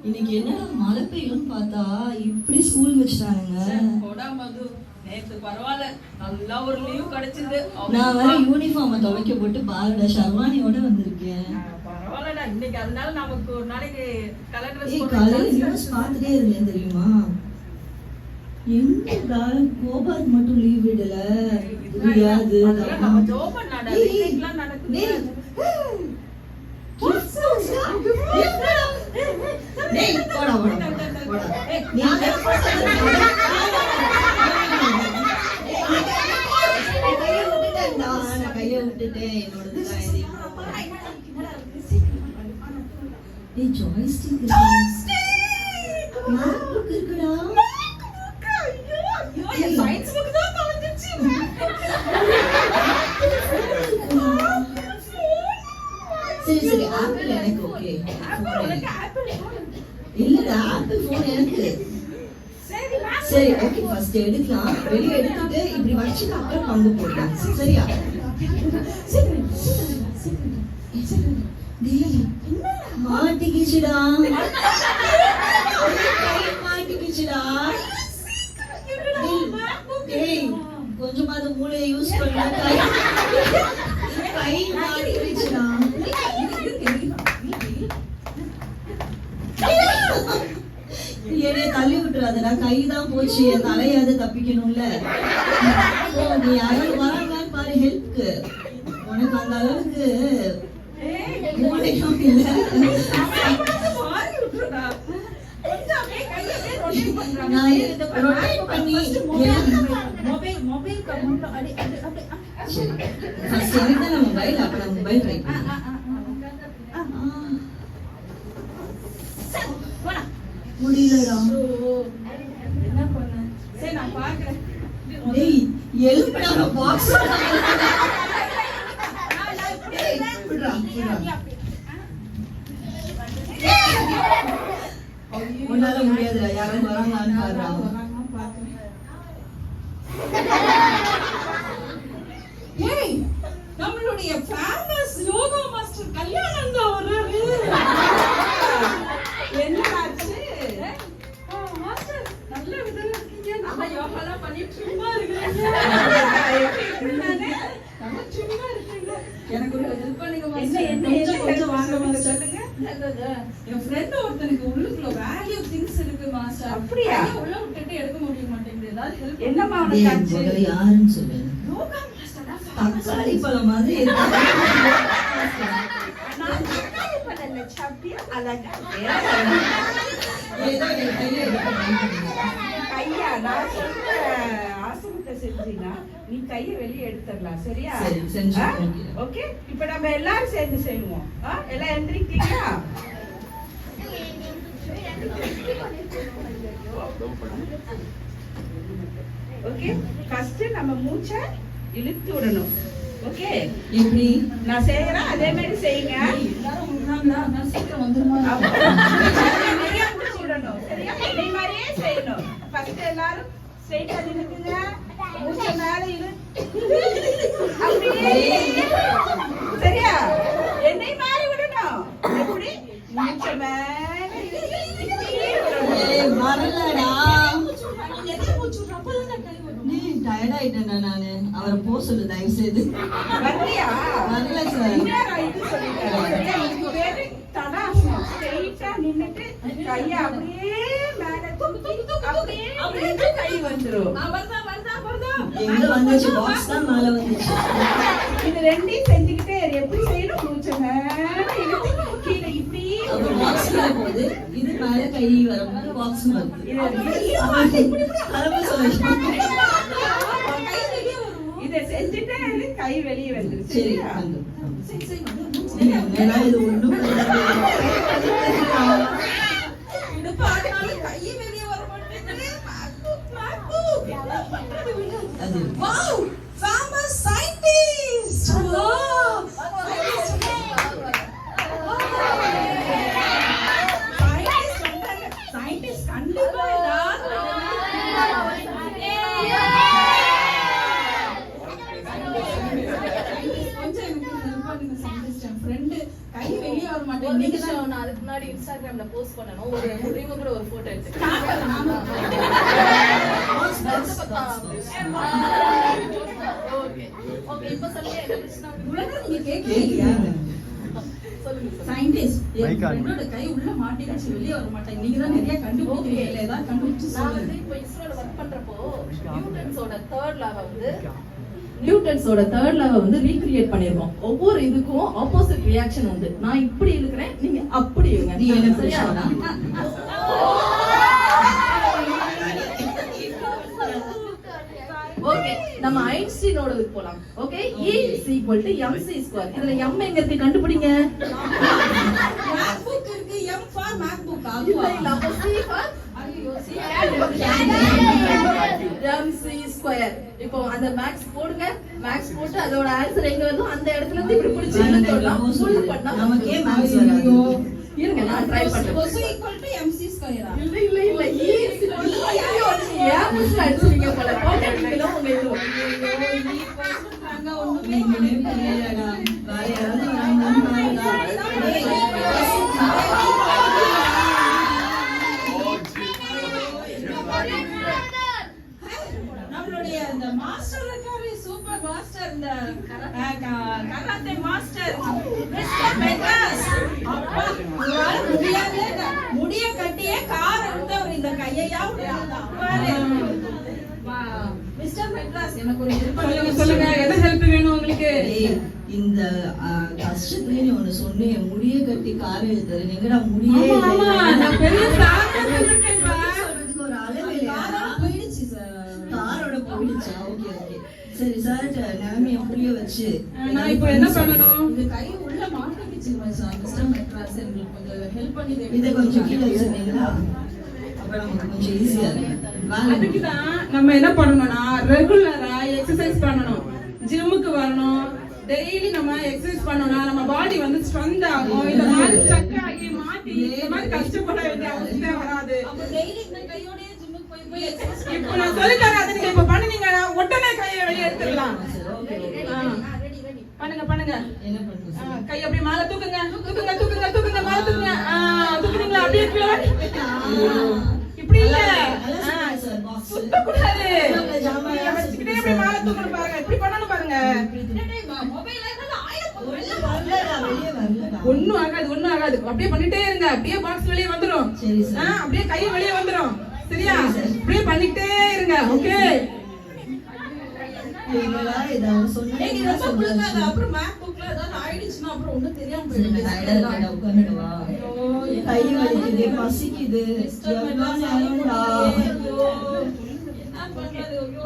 இன்னைக்கு என்னடா மழை பெய்யும்னு பார்த்தா இப்படி ஸ்கூல் வச்சுட்டானுங்க. நேத்து பரவாயில்ல, நல்லா ஒரு லீவ் கிடைச்சது. நான் வேற யூனிஃபார்மை துவைக்க போட்டு பாருடா ஷர்வானியோட வந்திருக்கேன். பரவாயில்லடா, இன்னைக்கு அதனால நமக்கு ஒரு நாளைக்கு கலர் ட்ரெஸ் நியூஸ் பார்த்துட்டே இருந்தேன் தெரியுமா. எங்கடா கோபால் மட்டும் லீவ் விடல. முடியாது நம்ம ஜோப் பண்ணாடா, வீட்லாம் நடக்குது. டேய் போடா போடா போடா. நீ கையை விட்டுட்டேன் என்னோடதுதான். டேய் ஜாய்ஸ்டிக் மேக்புக் இருக்குடா. சயின்ஸ் புக் தான் தொலைஞ்சிருச்சு. சரி சரி ஆப்பிள் எனக்கு ஓகே. இல்லடா ஆப்பிள் போன் எனக்கு. சரி ஓகே ஃபர்ஸ்ட் எடுக்கலாம். வெளியே எடுத்துட்டு இப்படி வச்சு அப்புறம் பங்கு போடலாம். சரியா? மாட்டிக்கிச்சுடா மாட்டிக்கிச்சுடா. கொஞ்சமாவது மூளையை யூஸ் பண்ண. கை மாட்டிக்கிச்சுடா. என்னைய தள்ளி விட்டுறாதடா. கைதான் போச்சு, என் தலையாவது தப்பிக்கணும்ல. நீ யாரும் வராங்கன்னு பாரு ஹெல்ப்க்கு. உனக்கு அந்த அளவுக்கு மூளையும் இல்ல. ரொட்டேட் பண்ணி மொபைல் அப்புறம் மொபைல் ட்ரை முடியலடா. என்ன பண்ண? சரி நான் பாக்குறேன். டேய் எழுப்புடா பாக்ஸ். உன்னால முடியாதுடா. யாரும் வராங்கன்னு பாருடா. ஏய் நம்மளுடைய ஃபேமஸ் யோகா மாஸ்டர் கல்யாணம் தான் வராரு. என்ன ஆச்சு? மாஸ்டர் நல்ல விதமா இருக்கீங்க. நல்லா யோகாலாம் பண்ணிட்டு சும்மா இருக்கீங்க. நம்ம சும்மா இருக்கீங்க. எனக்கு ஒரு ஹெல்ப் பண்ணுங்க மாஸ்டர். கொஞ்சம் வாங்க மாஸ்டர். சொல்லுங்க. என் ஃப்ரெண்ட் ஒருத்தனுக்கு உள்ளுக்குள்ள வேல்யூ திங்ஸ் இருக்கு மாஸ்டர். அப்படியே உள்ள விட்டுட்டு எடுக்க முடிய மாட்டேங்குது. ஏதாவது ஹெல்ப் என்னமா உனக்கு ஆச்சு? யாருன்னு சொல்லு. யோகா மாஸ்டர் தான். தக்காளி பழம் மாதிரி இருக்கு. நான் தக்காளி பழம் இல்ல, சப்பியா அழகா. ஏதோ கையா நான் சொல்ற ஆசனத்தை செஞ்சீனா நீ கையை வெளியே எடுத்துடலாம். சரியா? சரி செஞ்சு ஓகே. இப்ப நம்ம எல்லாரும் சேர்ந்து செய்வோம். எல்லாம் எந்திரிக்கீங்களா? ஓகே. ஃபர்ஸ்ட் நம்ம மூச்சை இழுத்து விடணும். ஓகே. எப்படி நான் செய்யறேன் அதே மாதிரி செய்யுங்க. எல்லாரும் உட்கார்ந்தா நான் சீக்கிரம் வந்துருமா? நிறைய மூச்சு விடணும். சரியா? இதே மாதிரியே செய்யணும். ஃபர்ஸ்ட் எல்லாரும் ஸ்ட்ரைட்டா நின்னுக்குங்க. மூச்சை மேல சரியா? என்னை மாறி விடணும். எப்படி? மூச்சை மேல வரலடா. டயர்ட் ஆயிட்டேன் நானு. அவரை போக சொல்லு தயவு செய்து. வரலையா? வரல சார். தடாசனம். ஸ்ட்ரைட்டா நின்னுட்டு கையை அப்படியே மேல அப்படியே கை வந்துரும். எங்க வந்துச்சு? பாக்ஸ் தான் மேல வந்துச்சு. இது ரெண்டையும் செஞ்சுக்கிட்டே எப்படி செய்யணும்? மூச்சை மேல இழுத்து கீழே இப்படி பாக்ஸ் போகுது. இது மேல கை வரும்போது பாக்ஸ் வருது. இதை செஞ்சுட்டே கை வெளியே வந்துருச்சு. சரி இது ஒண்ணும் போஸ்ட் பண்ணனும். ஒரு முடிவு கூட ஒரு போட்டோ எடுத்து. ஓகே ஓகே இப்ப சொல்லுங்க என்ன பிரச்சனை உலகம் நீங்க கேக்குறீங்க. சொல்லுங்க சயின்டிஸ்ட் என்னோட கை உள்ள மாட்டிக்கிச்சு வெளியே வர மாட்டேன். நீங்க தான் நிறைய கண்டுபிடிக்கிறீங்க. ஏதாவது கண்டுபிடிச்சு நான் சொல்லுங்க. வந்து இப்போ இஸ்ரோல வர்க் பண்றப்போ நியூட்டன்ஸோட தேர்ட் லாவை வந்து ரீக்ரியேட் பண்ணிருக்கோம். ஒவ்வொரு இதுக்கும் ஆப்போசிட் ரியாக்ஷன் உண்டு. நான் இப்படி இருக்கிறேன், நீங்க அப்படி இருங்க. நீ என்ன சரியா? ஓகே நம்ம ஐன்ஸ்டீனோடதுக்கு போலாம். Okay E = mc². இதுல m எங்க இருக்கு கண்டுபிடிங்க. MacBook இருக்கு. M for MacBook. இல்ல இல்ல அப்ப C for ஐயோ mc². இப்போ அந்த மேக்ஸ் போடுங்க. மேக்ஸ் போட்டு அதோட ஆன்சர் எங்க வருதோ அந்த இடத்துல இருந்து இப்படி பிடிச்சு இழுத்தோம்னா ஃபுல் பண்ணா நமக்கே மேக்ஸ் வராது. இருங்க நான் ட்ரை பண்றேன். cos = mc². இல்ல இல்ல இல்ல ஐயோ நீங்க அடிச்சீங்க போல. போட்டுட்டீங்களா உங்க இது. நாங்க ஒண்ணுமே இல்லடா. வேற யாராவது வராங்கன்னு பாருடா. நம்மளுடைய அந்த மாஸ்டர் இருக்காரு. Super master. இந்த கராத்தே மாஸ்டர் மிஸ்டர் மெட்ராஸ். அப்பா உங்களால முடியாதுங்க. முடிய கட்டியே கார் எடுத்தவர் இந்த கையையா மிஸ்டர் மெட்ராஸ் எனக்கு ஒரு ஹெல்ப் சொல்லுங்க என்ன ஹெல்ப் வேணும் உங்களுக்கு? ஏய், இந்த கஷ்டத்துல நீ ஒண்ணு சொன்னேன், முடிய கட்டி காரை எழுதுற நீங்கடா முடியே ஆமா இல்லை. நான் பெரிய சாக்கு இருக்கேன்பா. சொல்றதுக்கு ஒரு அளவு இல்லையா? போயிடுச்சு சார். காரோட போயிடுச்சா? ஓகே ஓகே சரி சார், நிலைமைய புரிய வச்சு நான் இப்போ என்ன பண்ணணும்? இந்த கை உள்ள மாட்டிக்கிச்சு சார். மிஸ்டர் மெட்ராஸ் எனக்கு கொஞ்சம் ஹெல்ப் பண்ணி இதை கொஞ்சம் கீழே வச்சிருந்தீங்களா? அப்ப நமக்கு கொஞ்சம் ஈஸியா இருக்கு. வாங்க. அதுக்குதான் நம்ம என்ன பண்ணணும்னா ரெகுலரா எக்ஸசைஸ் பண்ணணும். ஜிம்முக்கு வரணும். டெய்லி நம்ம எக்ஸசைஸ் பண்ணோம்னா நம்ம பாடி வந்து ஸ்ட்ரென்த் ஆகும். இந்த மாதிரி ஸ்ட்ரக் ஆகி மாட்டி இந்த மாதிரி கஷ்டப்பட வேண்டிய அவசியம் வராது. அப்ப டெய்லி இந்த கையோடயே ஜிம்முக்கு போய் எக்ஸசைஸ் இப்போ நான் சொல்லி தரேன். அதை நீங்க இப்ப பண்ணுனீங்கன்னா உடனே கையை வெளியே எடுத்துடலாம். ஓகே ஓகே பண்ணுங்க பண்ணுங்க. என்ன பண்ணுங்க? கை அப்படியே மேல தூக்குங்க. தூக்குங்க தூக்குங்க தூக்குங்க மேல தூக்குங்க. தூக்குனீங்களா? அப்படியே கீழே இப்படி இல்ல. சுத்த கூடாது. வச்சுக்கிட்டே அப்படியே மேல தூக்கணும் பாருங்க. இப்படி பண்ணணும் பாருங்க. ஒண்ணும் ஆகாது ஒண்ணும் ஆகாது. அப்படியே பண்ணிட்டே இருங்க. அப்படியே பாக்ஸ் வெளியே வந்துரும். சரி சார். அப்படியே கை வெளியே வந்துரும். சரியா? அப்படியே பண்ணிட்டே இருங்க. ஓகே இவங்களா ஏதாவது நீங்க சொன்னீங்கன்னா ரொம்ப புழுங்காத. சொல்லுங்க. அப்புறம் மேக்புக்ல ஏதாவது ஆயிடுச்சுன்னா அப்புறம் ஒண்ணும் தெரியாம சரி, நான் tired ஆ இருக்கேன்டா, உட்கார்ந்துடவா? கை வலிக்குது, பசிக்குது. எவ்வளவு நேரம்டா?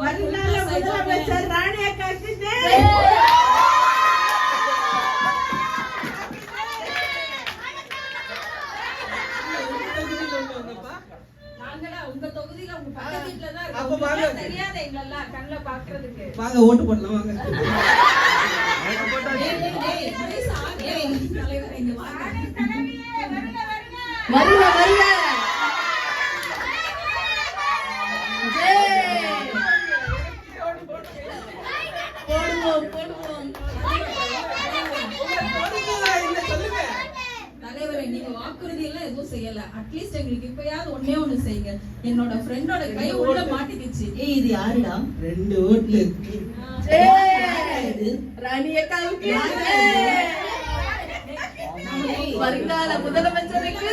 வருங்கால முதலமைச்சர் ராணி அக்காக்கு நாங்களா உங்க தொகுதியில உங்க பக்கத்து வீட்ல தான் அப்ப வாங்க. இருக்கோம். தெரியாத எங்களெல்லாம் கண்ணுல பாக்குறதுக்கு. வாங்க ஓட்டு போடலாம் வாங்க. தலைவர் இங்க வாங்க. வருக வருக. போடுவோம் போடுவோம். தலைவரே நீங்க வாக்குறுதி எல்லாம் எதுவும் செய்யல. அட்லீஸ்ட் எங்களுக்கு இப்பயாவது ஒண்ணே ஒண்ணு செய்யுங்க. என்னோட ஃப்ரெண்டோட கை உள்ள மாட்டிக்கிச்சு. ஏய், இது யாருடா? 2 ஓட்ல இருக்கு. இது ராணி அக்காவுக்கு வருங்கால முதலமைச்சருக்கு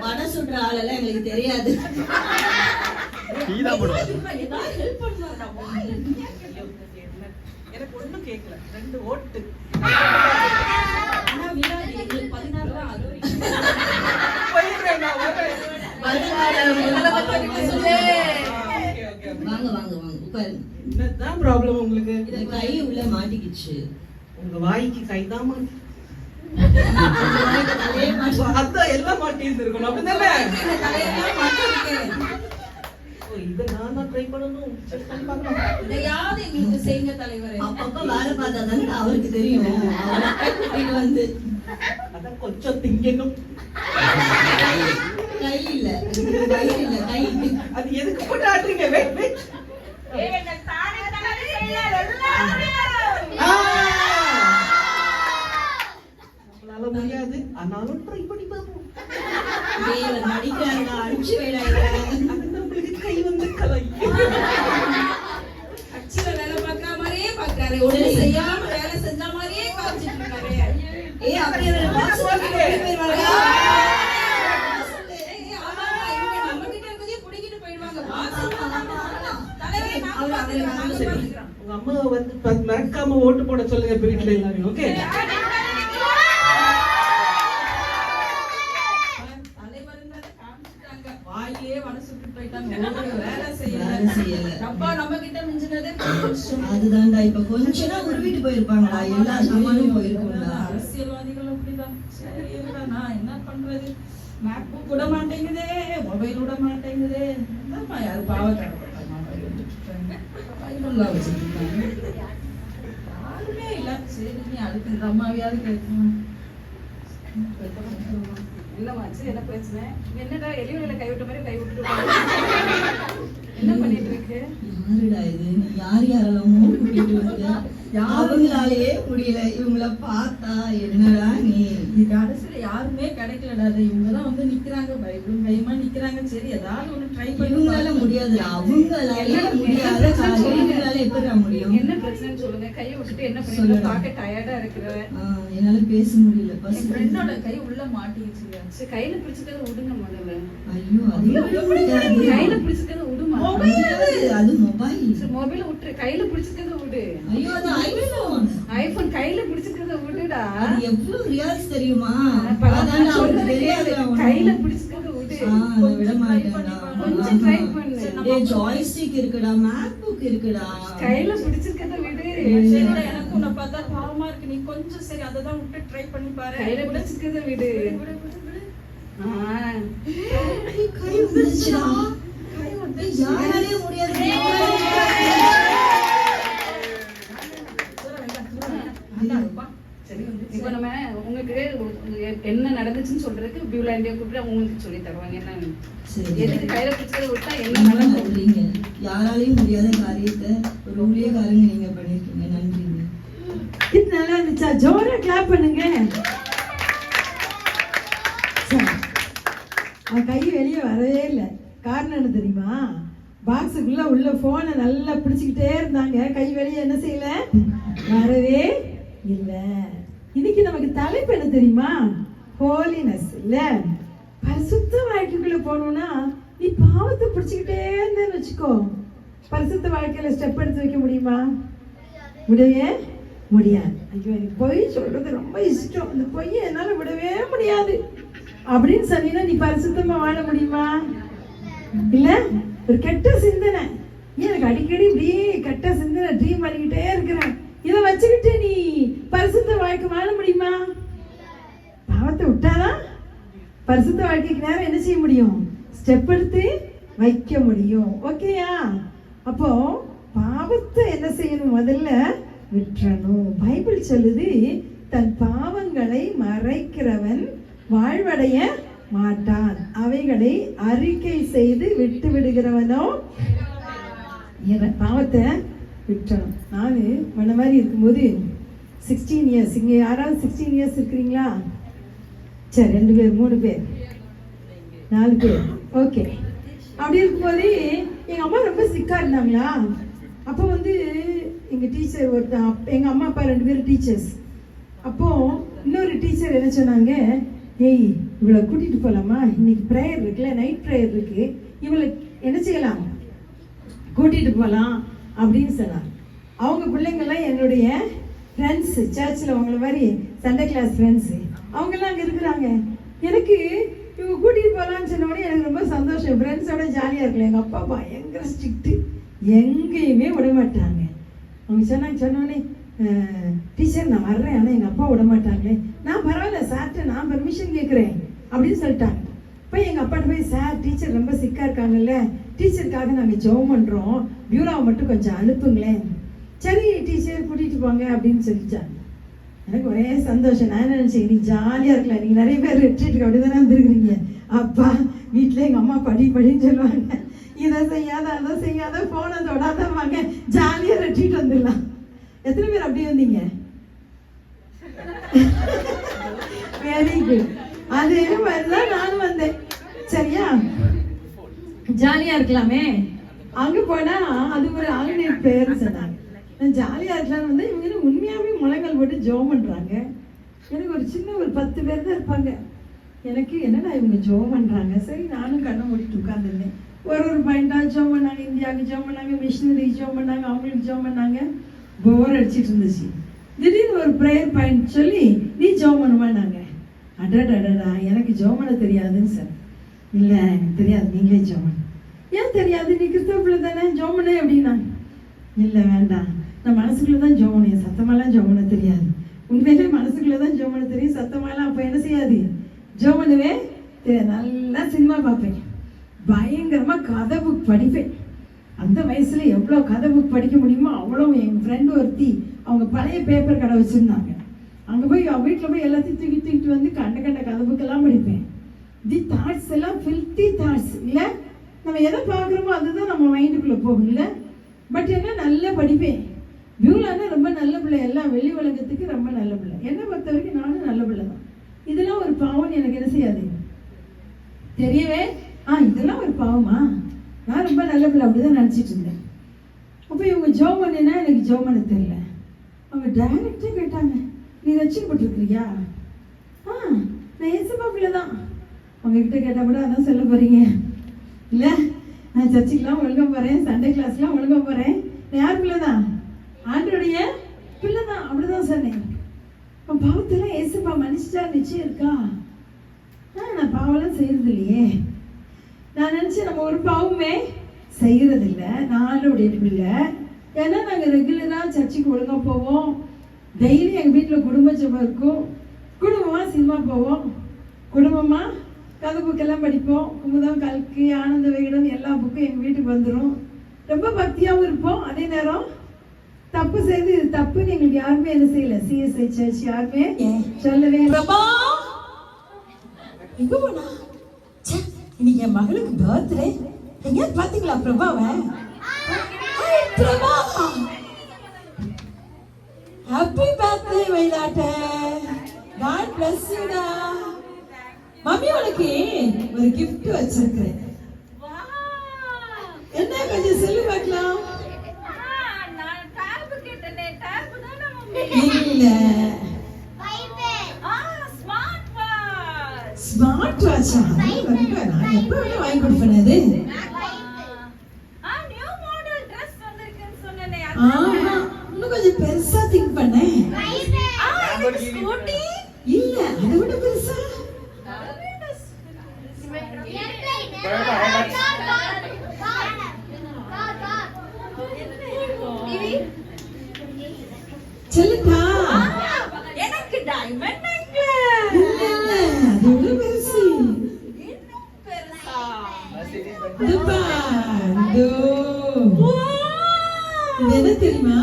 வட சுடுற ஆளெல்லாம் எங்களுக்கு தெரியாது. ஏதாவது ஹெல்ப் பண்ணுவாரா? எனக்கு ஒண்ணும் கேட்கல. 2 ஓட்டு. ஆனா வினாடி எங்களுக்கு 16 தான் ஆகுது. போயிடுறேன் நான் வரேன். வருங்கால முதலமைச்சருக்கு வாங்க வாங்க வாங்க உட்காருங்க. என்னதான் ப்ராப்ளம் உங்களுக்கு? இந்த கை உள்ள மாட்டிக்கிச்சு. உங்க வாய்க்கு கைதான் மாட்டி. தலையே மாட்டி- அதான் எல்லாம் மாட்டி இருக்கணும் அப்படிதானே? இந்த தலையெல்லாம் மாட்டிருக்கேன். இதை நான் தான் ட்ரை பண்ணணும். சரி, பண்ணி பார்க்கலாம். இதையாவது எங்களுக்கு செய்யுங்க தலைவரே. அப்பப்ப வேலை பார்த்தா தானே அவருக்கு தெரியும். அவரை கூட்டிட்டு வந்து அதான் கொஞ்சம் திங்கணும். கை இல்ல, வயிறு இல்ல, கை. அது எதுக்கு போட்டு ஆட்டுறீங்க? Wait wait. ஆ அடிச்சு வேலையில நம்மளுக்கு கை வந்து கலை. கட்சியில வேலை பார்க்கற மாதிரியே பார்க்கறாரு, ஒண்ணு செய்யாம வேலை செஞ்ச மாதிரியே காமிச்சிட்டு இருக்காரு. அப்படியே ஒரு boss போயிடுவாங்க. நம்ம கிட்ட இருக்கதே குடிக்கிட்டு போயிடுவாங்க. தலைவரே அவரு அவரை வந்து சொல்லி உங்க அம்மாவை வந்து மறக்காம ஓட்டு போட சொல்லுங்க வீட்டுல எல்லாரும். ஓகே, வாயிலே வனசுட்டு போயிட்டாங்க, வேலை செய்யல. வேலை செய்யல. அப்பா நம்ம கிட்ட மிஞ்சினதே கொஞ்சம். அதுதான்டா இப்ப கொஞ்ச நாள் உருவிட்டு போயிருப்பாங்களா, எல்லா சாமானும் போயிருக்கும்டா. அரசியல்வாதிகள் அப்படிதான். சரி இருடா, நான் என்ன பண்றது, மேக்புக் விட மாட்டேங்குதே, மொபைல் விட மாட்டேங்குதே. என்னம்மா யாரு பாவக்கார பைபிள்லாம் வச்சிருக்காங்க, யாருமே இல்ல. சரி நீ அதுக்கு இந்த அம்மாவையாவது கேட்கணும். இல்லமாச்சு, என்ன பிரச்சனை? என்னடா எலிவெளியில கைவிட்ட மாதிரி கை விட்டுட்டு என்ன பண்ணிட்டு இருக்கு? யாருடா இது? நீ யார் யாரெல்லாமோ கூட்டிட்டு வந்த, அவங்களாலேயே முடியல. இவங்கள பார்த்தா என்னடா நீ? இது கடைசியில யாருமே கிடைக்கலடா. இவங்கதான் வந்து நிக்கிறாங்க, பைபிளும் கைமா நிக்கிறாங்க. சரி ஏதாவது ஒண்ணு ட்ரை பண்ணி. இவங்களால முடியாது, அவங்களால முடியாத காரியம் இவங்களால எப்படி முடியும்? என்ன பிரச்சனைன்னு சொல்லுங்க. கையை விட்டுட்டு என்ன பண்ணிட்டு பார்க்க டயர்டா இருக்கிற? என்னால பேச முடியல. என் ஃப்ரெண்டோட கை உள்ள மாட்டிக்கிச்சு. சரி, கையில பிடிச்சிக்கிறத விடுங்க முதல்ல. ஐயோ, அது விட முடியாது. கையில பிடிச்சிக்கிறத விடுமா? அது மொபைல். மொபைல விட்டுரு, கையில பிடிச்சிக்கிறத விடு. ஐயோ, அது ஐபோன். ஐபோன் கையில பிடிச்சிக்கிறத விடுடா. அது எவ்வளவு ரியால்ஸ் தெரியுமா? அதான் சொல்றது தெரியாது. கையில பிடிச்சிக்கிறத விடு. நான் விட மாட்டேன்டா. கொஞ்சம் ட்ரை பண்ணு. ஏய், ஜாய்ஸ்டிக் இருக்குடா, மேக்புக் இருக்குடா. கையில பிடிச்சிக்கிறத விடு. சரிடா, எனக்கு உன்னை பார்த்தா பாவமா இருக்கு. நீ கொஞ்சம் சரி அததான் விட்டு ட்ரை பண்ணி பாரு. கையில பிடிச்சிக்கிறத விடு. கை வந்துச்சுடா. யாராலே முடியாது. இப்போ நம்ம உங்களுக்கு என்ன நடந்துச்சுன்னு சொல்றதுக்கு பியூலாண்டியா கூப்பிட்டு உங்களுக்கு சொல்லி தருவாங்க. என்ன சரி. எதுக்கு கையில பிடிச்சதை விட்டா என்ன என்ன நடக்கும்? பண்றீங்க? யாராலையும் முடியாத காரியத்தை ஒரு ஊழியக்காரங்க நீங்க பண்ணிருக்கீங்க. நன்றிங்க. இது நல்லா இருந்துச்சா? ஜோரா கிளாப் பண்ணுங்க. அவன் கை வெளியே வரவே இல்லை. காரணம் என்ன தெரியுமா? பாக்ஸுக்குள்ள உள்ள போனை நல்லா பிடிச்சுக்கிட்டே இருந்தாங்க. கை வெளியே என்ன செய்யல, வரவே இல்லை. இன்னைக்கு நமக்கு தலைப்பு என்ன தெரியுமா? ஹோலினஸ். இல்ல, பரிசுத்த வாழ்க்கைக்குள்ள போகணும்னா நீ பாவத்தை பிடிச்சுக்கிட்டே இருந்தேன்னு வச்சுக்கோ, பரிசுத்த வாழ்க்கையில ஸ்டெப் எடுத்து வைக்க முடியுமா? முடியவே முடியாது. ஐயோ, எனக்கு பொய் சொல்றது ரொம்ப இஷ்டம், அந்த பொய்யை என்னால விடவே முடியாது அப்படின்னு சொன்னீங்கன்னா நீ பரிசுத்தமா வாழ முடியுமா? இல்ல, ஒரு கெட்ட சிந்தனை. எனக்கு அடிக்கடி இப்படி கெட்ட சிந்தனை ட்ரீம் பண்ணிக்கிட்டே இருக்கிறேன். இதை வச்சுக்கிட்டு நீ பரிசுத்த வாழ்க்கை வாழ முடியுமா? பாவத்தை விட்டாதான் பரிசுத்த வாழ்க்கைக்கு நேரம் என்ன செய்ய முடியும்? ஸ்டெப் எடுத்து வைக்க முடியும். ஓகேயா? அப்போ பாவத்தை என்ன செய்யணும்? முதல்ல விட்டுறணும். பைபிள் சொல்லுது, தன் பாவங்களை மறைக்கிறவன் வாழ்வடைய மாட்டான், அவைகளை அறிக்கை செய்து விட்டு விடுகிறவனோ பாவத்தை விட்டுறணும். நான் முன்ன மாதிரி இருக்கும்போது 16 இயர்ஸ், இங்கே யாராவது 16 இயர்ஸ் இருக்கிறீங்களா? சரி, 2 பேர் 3 பேர் 4 பேர். ஓகே. அப்படி இருக்கும்போது எங்கள் அம்மா ரொம்ப சிக்காக இருந்தாங்களா. அப்போ வந்து எங்கள் டீச்சர் ஒருத்தன், எங்கள் அம்மா அப்பா 2 பேரும் டீச்சர்ஸ். அப்போது இன்னொரு டீச்சர் என்ன சொன்னாங்க, ஏய் இவளை கூட்டிகிட்டு போகலாமா, இன்னைக்கு ப்ரேயர் இருக்குல்ல, நைட் ப்ரேயர் இருக்குது, இவளை என்ன செய்யலாம், கூட்டிகிட்டு போகலாம் அப்படின்னு சொன்னாங்க. அவங்க பிள்ளைங்கள்லாம் என்னுடைய ஃப்ரெண்ட்ஸு, சர்ச்சில் அவங்கள மாதிரி சண்டே கிளாஸ் ஃப்ரெண்ட்ஸு, அவங்கெல்லாம் அங்கே இருக்கிறாங்க. எனக்கு இவங்க கூட்டிகிட்டு போகலான்னு சொன்னோடனே எனக்கு ரொம்ப சந்தோஷம். ஃப்ரெண்ட்ஸோட ஜாலியாக இருக்கல. எங்கள் அப்பா பயங்கர ஸ்ட்ரிக்ட்டு, எங்கேயுமே விட மாட்டாங்க. அவங்க சொன்னோடனே, டீச்சர் நான் வர்றேன், ஆனால் எங்கள் அப்பா விட மாட்டாங்களே. நான் பரவாயில்ல சார்கிட்ட நான் பர்மிஷன் கேட்குறேன் அப்படின்னு சொல்லிட்டாங்க. போய் எங்கள் அப்பாட்ட போய், சார் டீச்சர் ரொம்ப சிக்காக இருக்காங்கல்ல, டீச்சருக்காக நாங்கள் ஜெபம் பண்ணுறோம், பியூராவை மட்டும் கொஞ்சம் அனுப்புங்களேன். சரி டீச்சர் கூட்டிகிட்டு போங்க அப்படின்னு சொல்லிட்டாங்க. எனக்கு ஒரே சந்தோஷம். நான் என்ன நினச்சேன், இன்னைக்கு ஜாலியாக இருக்கலாம். நீங்கள் நிறைய பேர் ரெட்ரீட்டுக்கு அப்படி தானே வந்துருக்குறீங்க. அப்பா வீட்டில் எங்கள் அம்மா படின்னு சொல்லுவாங்க, இதை செய்யாத அதை செய்யாத ஃபோனை தொடாத வாங்க, ஜாலியாக ரெட்ரீட் வந்துடலாம். எத்தனை பேர் அப்படியே வந்தீங்க? Very good. அதே மாதிரி தான் நானும் வந்தேன். சரியா? ஜாலியா இருக்கலாமே. அங்க போனா அது ஒரு ஆல்டர்னேட் பேர் சொன்னாங்க. நான் ஜாலியா இருக்கலாம்னு வந்து இவங்க உண்மையாவே முழங்கால் போட்டு ஜோம் பண்றாங்க. எனக்கு ஒரு சின்ன ஒரு 10 பேர் தான் இருப்பாங்க. எனக்கு என்னடா இவங்க ஜோம் பண்றாங்க. சரி நானும் கண்ணை மூடிட்டு உட்காந்துருந்தேன். ஒரு பாயிண்டா ஜோம் பண்ணாங்க, இந்தியாவுக்கு ஜோம் பண்ணாங்க, மிஷினரி ஜோம் பண்ணாங்க, அவங்களுக்கு ஜோம் பண்ணாங்க. போர் அடிச்சிட்டு இருந்துச்சு. திடீர்னு ஒரு ப்ரேயர் பாயிண்ட் சொல்லி நீ ஜோம் பண்ணுவானாங்க. அடடடடா எனக்கு ஜோம் பண்ண தெரியாதுன்னு சார். இல்லை எனக்கு தெரியாது, நீங்களே ஜோம் பண்ணு. ஏன் தெரியாது, நீ கிறிஸ்தவ பிள்ளை தானே, ஜோம் பண்ணு அப்படின்னா. இல்லை வேண்டாம், நான் மனசுக்குள்ளே தான் ஜோம் பண்ணுவேன், சத்தமாலாம் ஜோம் பண்ண தெரியாது. உண்மையிலே மனசுக்குள்ளே தான் ஜோம் பண்ண தெரியும், சத்தமாலாம் அப்போ என்ன செய்யாது, ஜோம் பண்ணுவேன் தெரியாது. நல்லா சினிமா பார்ப்பேன், பயங்கரமாக கதை புக் படிப்பேன். அந்த வயசில் எவ்வளோ கதை புக் படிக்க முடியுமோ அவ்வளோ. என் ஃப்ரெண்டு ஒருத்தி அவங்க பழைய பேப்பர் கடை வச்சுருந்தாங்க. அங்கே போய் வீட்டில் போய் எல்லாத்தையும் தூக்கிட்டு வந்து கண்ட கதை புக்கெல்லாம் படிப்பேன். தி தாட்ஸ் எல்லாம் ஃபில்த்தி தாட்ஸ் இல்லை, நம்ம எதை பார்க்குறோமோ அதுதான் நம்ம மைண்டுக்குள்ளே போகும் இல்லை. பட் என்ன நல்லா படிப்பேன். பியூலானா ரொம்ப நல்ல பிள்ளை, எல்லாம் வெளி உலகத்துக்கு ரொம்ப நல்ல பிள்ளை. என்னை பொறுத்த வரைக்கும் நானும் நல்ல பிள்ளை தான். இதெல்லாம் ஒரு பாவம்னு எனக்கு என்ன செய்யாது தெரியவே. இதெல்லாம் ஒரு பாவமா, நான் ரொம்ப நல்ல பிள்ளை அப்படிதான் நினச்சிட்டு இருந்தேன். அப்போ இவங்க ஜோம் பண்ணினா எனக்கு ஜோம் பண்ண தெரியல. அவங்க டைரக்டாக கேட்டாங்க, நீ ரட்சிக்கப்பட்டிருக்கிறியா? நான் ஏசப்பா பிள்ளை தான். உங்ககிட்ட கேட்டால் கூட அதான் சொல்ல போகிறீங்க இல்லை. நான் சர்ச்சுக்கெலாம் ஒழுங்காக போகிறேன், சண்டே கிளாஸ்லாம் ஒழுங்காக போகிறேன். நான் யார் பிள்ளை தான்? ஆண்டோடைய பிள்ளை தான், அப்படி தான் சொன்னேன். இப்போ பாவத்தெல்லாம் ஏசப்பா மன்னிச்சிட்டா நிச்சயம் இருக்கா? நான் பாவம்லாம் செய்கிறது இல்லையே. நான் நினச்சேன் நம்ம ஒரு பாவமே செய்கிறதில்ல, நானுடைய பிள்ளை. ஏன்னா நாங்கள் ரெகுலராக சர்ச்சுக்கு ஒழுங்காக போவோம், டெய்லி எங்கள் வீட்டில் குடும்ப ஜெபம் இருக்கும், குடும்பமாக சினிமா போவோம், குடும்பமாக கதை புக்கெல்லாம் படிப்போம். குமுதம், கல்கி, ஆனந்த விகடன் எல்லா புக்கும் எங்கள் வீட்டுக்கு வந்துடும். ரொம்ப பக்தியாகவும் இருப்போம். அதே நேரம் தப்பு செய்து இது தப்புன்னு எங்களுக்கு யாருமே என்ன செய்யலை. சிஎஸ்ஐ சர்ச் யாருமே சொல்லவே. பிரபா எங்க போனா? இன்னைக்கு என் மகளுக்கு பர்த்டே. எங்க பாத்தீங்களா பிரபாவை? பிரபா ஹாப்பி பர்த்டே வைலாட்ட. காட் பிளஸ் யூ டா. மம்மி உனக்கு ஒரு gift வச்சிருக்கேன். என்ன கொஞ்சம் சொல்லி பார்க்கலாம். நான் டாப் கேட்டனே, டாப் தான மம்மி? இல்ல ஸ்மார்ட் வாட்ச். நான் எப்ப வேணா வாங்கி கொடுப்பேன். அது நியூ மாடல் Dress வந்திருக்குன்னு சொன்னனே. இன்னும் கொஞ்சம் பெருசா திங்க் பண்ணேன். ஸ்கூட்டி இல்ல அதை விட பெருசா. சொல்லுக்கா, எனக்கு டைமண்ட் நெக்லஸ். அது விட பெருசு. இன்னும் பெருசா. இதுப்பா, இதோ. இது என்ன தெரியுமா?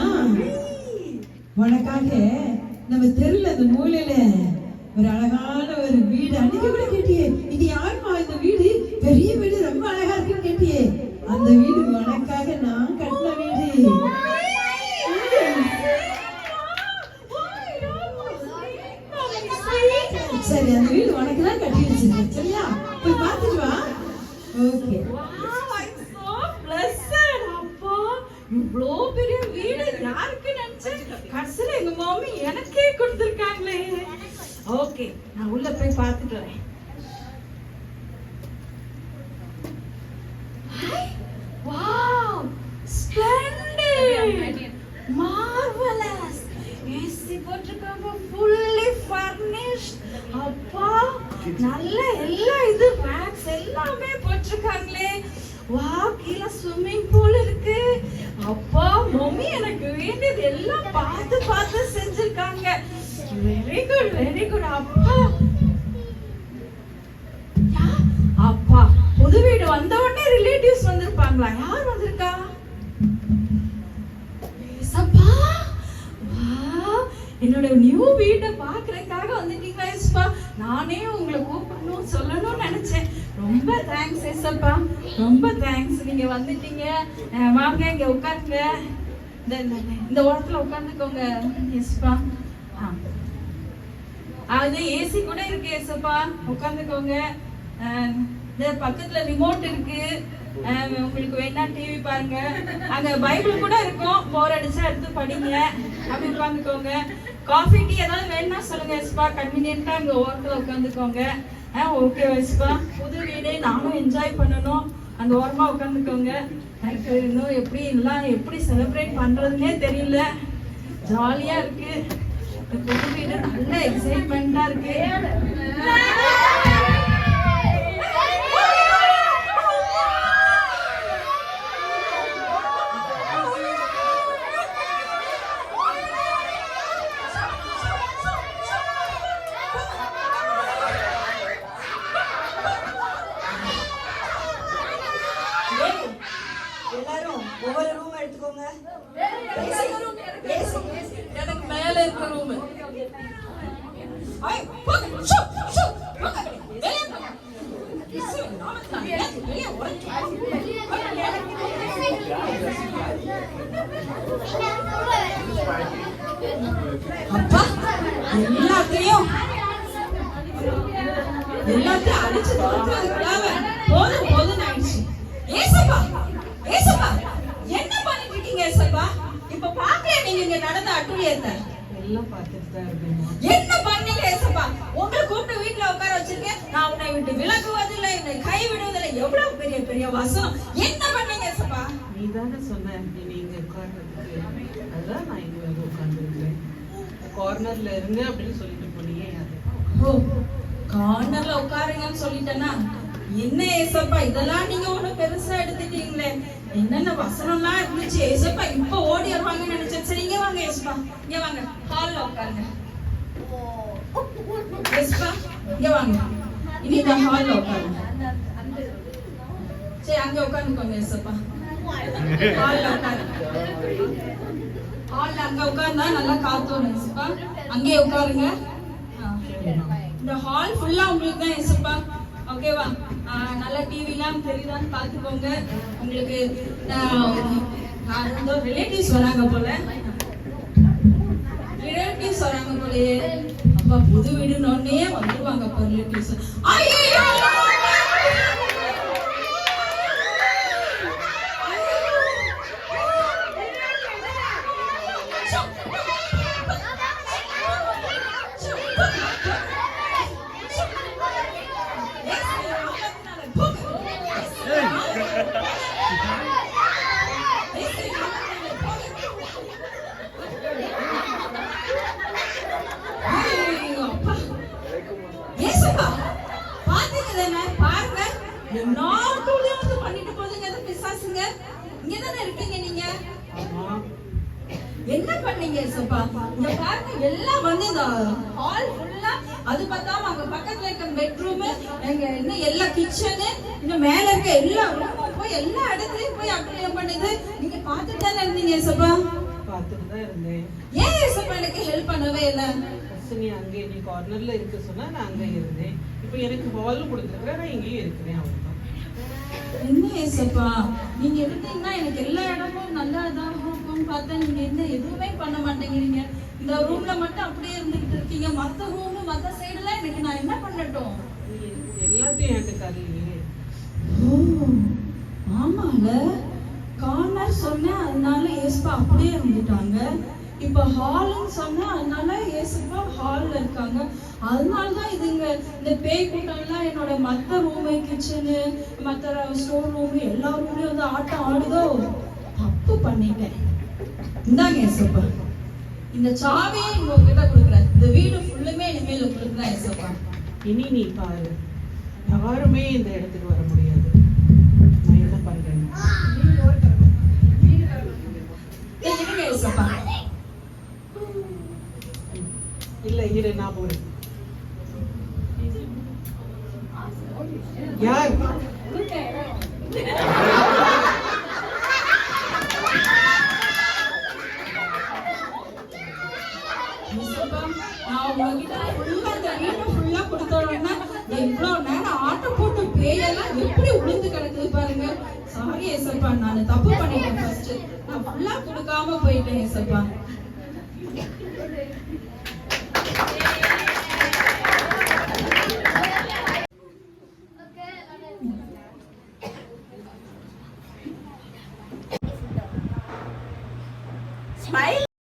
உனக்காக நம்ம தெருல அந்த மூலையில ஒரு அழகான ஒரு வீடு அன்னைக்கு கூட கேட்டியே, இது யாருமா இந்த வீடு, பெரிய வீடு ரொம்ப அழகா இருக்குன்னு கேட்டியே, அந்த வீடு உனக்காக நான் கட்டின வீடு. சரி, அந்த வீடு உனக்கு தான் கட்டி வச்சிருக்கேன். சரியா, போய் பார்த்துட்டு வா. ஓகே. இவ்ளோ பெரிய வீடு யாருக்கு நினைச்சேன், கடைசியில எங்க மாமி எனக்கே கொடுத்திருக்காங்களே. ஓகே, நான் உள்ள போய் பார்த்துட்டு வரேன். Wow, ஸ்ப்ளெண்டிட், marvellous. ஏசி போட்டிருக்காங்க, ஃபுல்லி ஃபர்னிஷ்ட். அப்பா, நல்ல எல்லா இது பேக்ஸ் எல்லாமே போட்டிருக்காங்களே. வா, கீழே ஸ்விம்மிங் பூல் இருக்கு. அப்பா, மம்மி எனக்கு வேண்டியது எல்லாம் பார்த்து பார்த்து செஞ்சிருக்காங்க. Very good, very good. அப்பா, அப்பா, புது வீடு வந்த உடனே ரிலேட்டிவ்ஸ் வந்திருப்பாங்களா? யார் வந்திருக்கா? ஏசப்பா, என்னோட நியூ வீட்டை பாக்குறதுக்காக வந்துட்டீங்களா ஏசப்பா? நானே உங்களை கூப்பிடணும் சொல்லணும்னு நினைச்சேன். ரொம்ப தேங்க்ஸ் ஏசப்பா, ரொம்ப தேங்க்ஸ். நீங்க வந்துட்டீங்க. வாங்க, இங்க உட்காருங்க. இந்த ஓரத்துல உட்காந்துக்கோங்க ஏசப்பா. அது ஏசி கூட இருக்கு ஏசப்பா, உட்காந்துக்கோங்க. இந்த பக்கத்துல ரிமோட் இருக்கு, உங்களுக்கு வேணா டிவி பாருங்க, அங்க பைபிள் கூட இருக்கும், போர் அடிச்சா எடுத்து படிங்க, அப்படி உட்காந்துக்கோங்க. காஃபி டீ ஏதாவது வேணும்னா சொல்லுங்க எஸ்பா, கன்வீனியன்ட்டா அங்க ஓரத்துல உட்காந்துக்கோங்க. ஓகே எஸ்பா, புது வீடு நானும் என்ஜாய் பண்ணணும், அந்த ஓரமா உட்காந்துக்கோங்க. எனக்கு இன்னும் எப்படி செலிப்ரேட் பண்றதுன்னே தெரியல, ஜாலியா இருக்கு. புது வீடு நல்ல எக்ஸைட்மெண்டா இருக்கு. எல்லாரும் ஒவ்வொரு ரூம் எடுத்துக்கோங்க. எனக்கு மேல இருக்க ரூம். அப்பா எல்லாத்தையும் அடிச்சு போதும் போதும் ஆயிடுச்சு. ஏசப்பா ஏசப்பா என்ன பண்ணிட்டு இருக்கீங்க ஏசப்பா? இப்ப பாக்கல நீங்க இங்க நடந்த அட்டுழியத்தை எல்லாம் பார்த்துட்டு தான் இருக்கேன். என்ன பண்ணீங்க ஏசப்பா? உங்களை கூப்பிட்டு வீட்டுல உட்கார வச்சிருக்கேன், நான் உன்னை விட்டு விலகுவதில்லை, என்னை கை விடுவதில்லை, எவ்வளவு பெரிய பெரிய வசனம். என்ன பண்ணீங்க ஏசப்பா? நீ தானே சொன்ன நீ இங்க உட்கார்றதுக்கு, அதான் நான் இங்க வந்து உட்கார்ந்துருக்கேன். கார்னர்ல இருங்க அப்படின்னு சொல்லிட்டு போனீங்க. ஓ, கார்னர்ல உட்காருங்கன்னு சொல்லிட்டேன்னா என்ன ஏசப்பா, இதெல்லாம் நீங்க ஒண்ணு பெருசா எடுத்துட்டீங்களே. என்னென்ன வசனம்லாம் இருந்துச்சு ஏசப்பா, இப்ப ஓடி வருவாங்கன்னு நினைச்சேன். சரி இங்க வாங்க ஏசப்பா, இங்க வாங்க, ஹால்ல உட்காருங்க ஏசப்பா, இங்க வாங்க, இனி இந்த ஹால்ல உட்காருங்க. சரி அங்க உட்காந்துக்கோங்க ஏசப்பா, ஹால்ல உட்காருங்க. ஹால்ல அங்க உட்கார்ந்தா நல்லா காத்து வரும் ஏசப்பா, அங்கே உட்காருங்க. இந்த ஹால் ஃபுல்லா உங்களுக்கு தான் ஏசப்பா, ஓகேவா? நல்ல டிவிலாம் தெரியுதான்னு பார்த்துக்கோங்க. உங்களுக்கு ரிலேட்டிவ்ஸ் வராங்க போல, போலயே. அப்பா புது வீடுன்னே வந்துருவாங்க அப்பா ரிலேட்டிவ்ஸ். என்ன பண்ணீங்க ஏசப்பா? இங்க பாருங்க, எல்லாம் வந்து இந்த ஹால் ஃபுல்லா, அது பார்த்தாம அங்க பக்கத்துல இருக்க பெட்ரூம், எங்க இன்னும் எல்லா கிச்சனு, இன்னும் மேல இருக்க எல்லா ரூமும் போய் எல்லா இடத்துலயும் போய் அட்டெண்ட் பண்ணுது. நீங்க பார்த்துட்டு தானே இருந்தீங்க ஏசப்பா? பார்த்துட்டு தான் இருந்தேன். ஏன் ஏசப்பா எனக்கு ஹெல்ப் பண்ணவே இல்லை? நீ அங்கே நீ கார்னர்ல இருக்க சொன்னா நான் அங்கே இருந்தேன். இப்போ எனக்கு ஹால் கொடுத்துருக்குற, நான் இங்கேயும் இருக்கிறேன். அவ்வளவுதான். என்ன ஏசப்பா, நீங்க இருந்தீங்கன்னா எனக்கு எல்லா இடமும் நல்லா இதாகும் பார்த்தா, நீங்க என்ன எதுவுமே பண்ண மாட்டேங்கிறீங்க. இந்த ரூம்ல மட்டும் அப்படியே இருந்துகிட்டு இருக்கீங்க. மத்த ரூம் மத்த சைடுல எனக்கு நான் என்ன பண்ணட்டும்? எல்லாத்தையும் எனக்கு தரலையே. ஓ ஆமால, கார்னர் சொன்ன அதனால ஏசப்பா அப்படியே இருந்துட்டாங்க. இப்ப ஹால்னு சொன்னா அதனால ஏசப்பா ஹால்ல இருக்காங்க. அதனாலதான் இதுங்க இந்த பேய் கூட்டம் எல்லாம் என்னோட மத்த ரூமு, கிச்சனு, மத்த ஸ்டோர் ரூமு எல்லா ரூம்லயும் வந்து ஆட்டம் ஆடுதோ. தப்பு பண்ணிட்டேன். இந்தாங்க ஏசப்பா, இந்த சாவியை இங்க உங்ககிட்ட கொடுக்குறேன். இந்த வீடு ஃபுல்லுமே இனிமேல் உங்களுக்கு தான் ஏசப்பா. இனி நீ பாரு, யாருமே இந்த இடத்துக்கு வர முடியாது. நான் என்ன பண்றேன்? இருங்க ஏசப்பா. இல்ல இரு, நான் போறேன். யார்? நான் உங்ககிட்ட ஃபுல்லா இந்த வீட்டை ஃபுல்லா கொடுத்தோம்னா எவ்வளவு நேரம் ஆட்டை போட்டு பேயெல்லாம் எப்படி உளுந்து கிடக்குது பாருங்க. சாரி ஏசப்பா, நான் தப்பு பண்ணிட்டேன். ஃபர்ஸ்ட் நான் ஃபுல்லா கொடுக்காம போயிட்டேன் ஏசப்பா. ஸ்மைல்